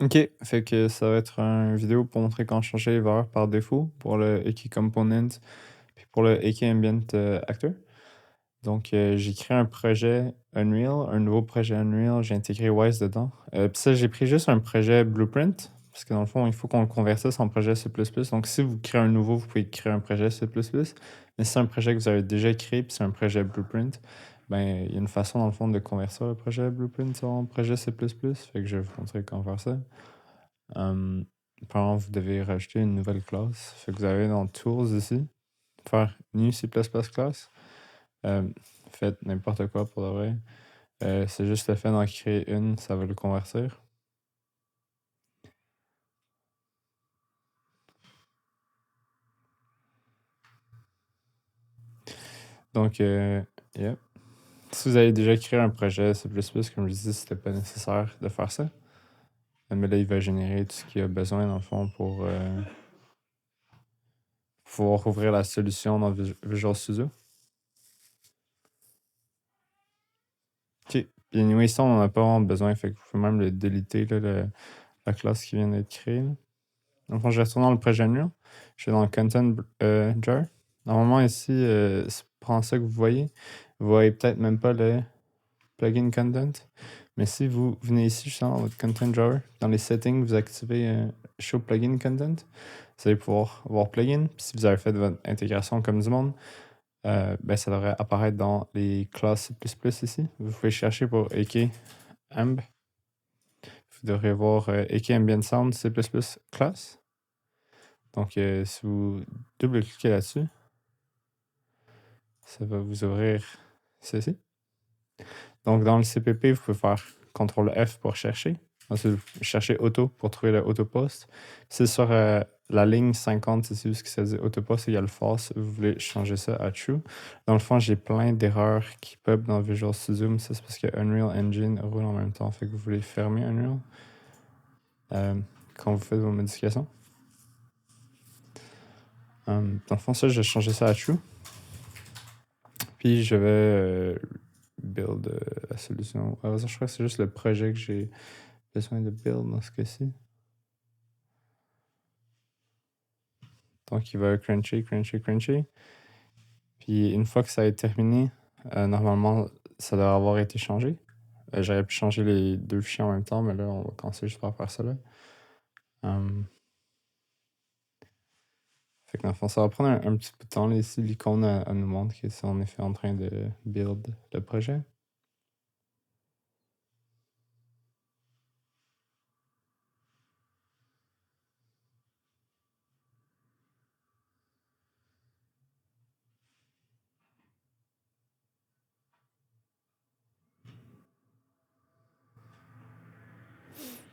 OK, fait que ça va être une vidéo pour montrer comment changer les valeurs par défaut pour le Aki Component puis pour le Aki Ambient Actor. Donc, j'ai créé un projet Unreal, un nouveau projet Unreal, j'ai intégré Wise dedans. Puis ça, j'ai pris juste un projet Blueprint, parce que dans le fond, il faut qu'on le convertisse en projet C++. Donc, si vous créez un nouveau, vous pouvez créer un projet C++. Mais si c'est un projet que vous avez déjà créé, puis c'est un projet Blueprint, ben, il y a une façon, dans le fond, de convertir le projet Blueprint en projet C++. Fait que je vais vous montrer comment faire ça. Premièrement, vous devez rajouter une nouvelle classe. Fait que vous avez dans Tools ici, faire New C++ class. Euh, Faites n'importe quoi pour le vrai. C'est juste le fait d'en créer une, ça va le convertir. Donc, yep. Si vous avez déjà créé un projet C++, comme je disais, c'était pas nécessaire de faire ça. Mais là, il va générer tout ce qu'il a besoin, dans le fond, pour pouvoir ouvrir la solution dans Visual Studio. OK. Puis anyway, ça, on n'en a pas vraiment besoin, fait que vous pouvez même le déliter, là, la classe qui vient d'être créée. Là. Donc, je vais retourner dans le projet Unreal. Je vais dans le Content Jar. Normalement, ici, c'est prend ça que vous voyez peut-être même pas le plugin Content. Mais si vous venez ici, justement, dans votre Content Jar, dans les settings, vous activez Show Plugin Content, vous allez pouvoir voir Plugin. Puis si vous avez fait votre intégration comme du monde, ben, ça devrait apparaître dans les classes C++ ici. Vous pouvez chercher pour AK Amb. Vous devrez voir AK Ambient Sound C++ class. Donc, si vous double-cliquez là-dessus, ça va vous ouvrir ceci. Donc, dans le CPP, vous pouvez faire CTRL F pour chercher. Ensuite, vous cherchez Auto pour trouver le autopost. C'est sur la ligne 50, c'est ce qui ça dit autopost égale false. Vous voulez changer ça à true. Dans le fond, j'ai plein d'erreurs qui pop dans Visual Studio, mais ça, c'est parce que Unreal Engine roule en même temps. Fait que vous voulez fermer Unreal quand vous faites vos modifications. Dans le fond, ça, je vais changer ça à true. Puis je vais build la solution. Alors, ça, je crois que c'est juste le projet que j'ai besoin de build dans ce cas-ci. Donc, il va cruncher, cruncher, cruncher. Puis une fois que ça est terminé, normalement, ça doit avoir été changé. J'aurais pu changer les deux fichiers en même temps, mais là, on va commencer juste par faire ça là. Fait que dans le fond, ça va prendre un petit peu de temps. Là, ici, l'icône nous montre que c'est en effet en train de build le projet.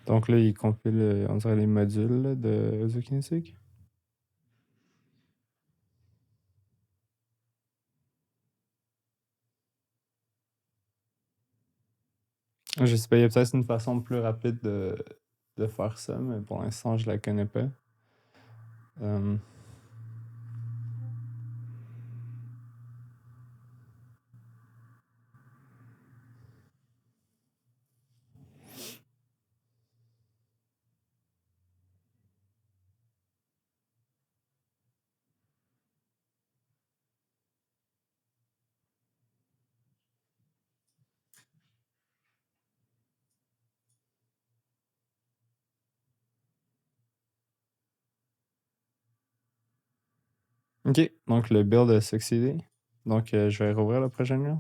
Donc là, il compile, on dirait, les modules là, de Zukinesig. Je sais pas, il y a peut-être une façon plus rapide de faire ça, mais pour l'instant, je la connais pas. OK, donc le build a succédé. Donc, je vais rouvrir le projet Unreal.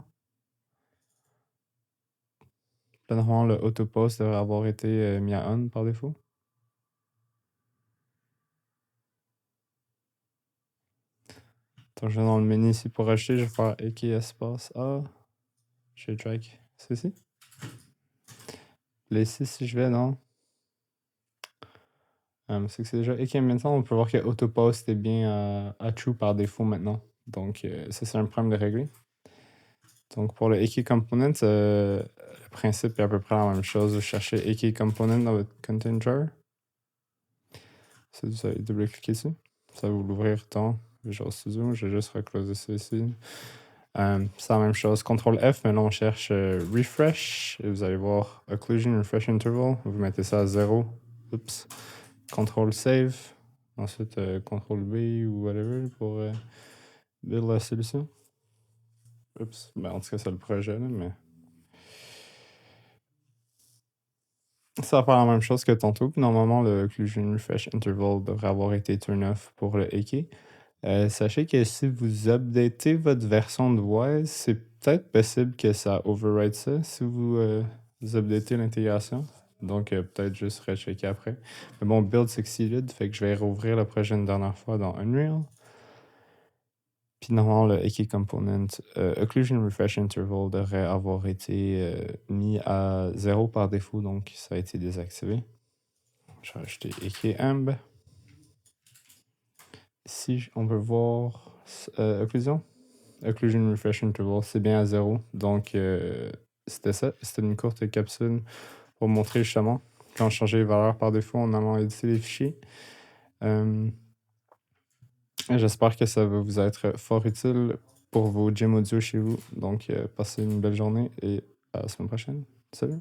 Là, normalement, le autopost devrait avoir été mis à on par défaut. Donc, je vais dans le menu ici pour acheter, je vais faire AK espace A. Je vais track ceci. Là, ici, si je vais dans. C'est que c'est déjà AK maintenant, on peut voir que autopost est bien à true par défaut maintenant. Donc, ça, c'est un problème de régler. Donc, pour le AK component, le principe est à peu près la même chose. Vous cherchez AK component dans votre content jar. Ça, vous allez double-cliquer dessus. Ça va vous l'ouvrir dans Visual Studio. Je vais juste recloser ça ici. C'est la même chose. CTRL F, maintenant on cherche refresh. Et vous allez voir occlusion refresh interval. Vous mettez ça à 0. Oups. Contrôle save. Ensuite, contrôle B ou whatever pour build la solution. Oups. Ben, en tout cas, c'est le projet, là, mais. Ça va faire la même chose que tantôt. Puis normalement, le occlusion refresh interval devrait avoir été turn off pour le AK. Sachez que si vous updatez votre version de Wise, c'est peut-être possible que ça override ça si vous updatez l'intégration. Donc, peut-être juste rechecker après. Mais bon, build succeeded, fait que je vais rouvrir le projet une dernière fois dans Unreal. Puis normalement, le AK component occlusion refresh interval devrait avoir été mis à 0 par défaut, donc ça a été désactivé. Je vais ajouter AK amb. Ici, on peut voir occlusion refresh interval, c'est bien à 0. Donc, c'était ça. C'était une courte capsule pour montrer justement quand je changeais les valeurs par défaut en allant éditer les fichiers. J'espère que ça va vous être fort utile pour vos gym audio chez vous. Donc, passez une belle journée et à la semaine prochaine. Salut!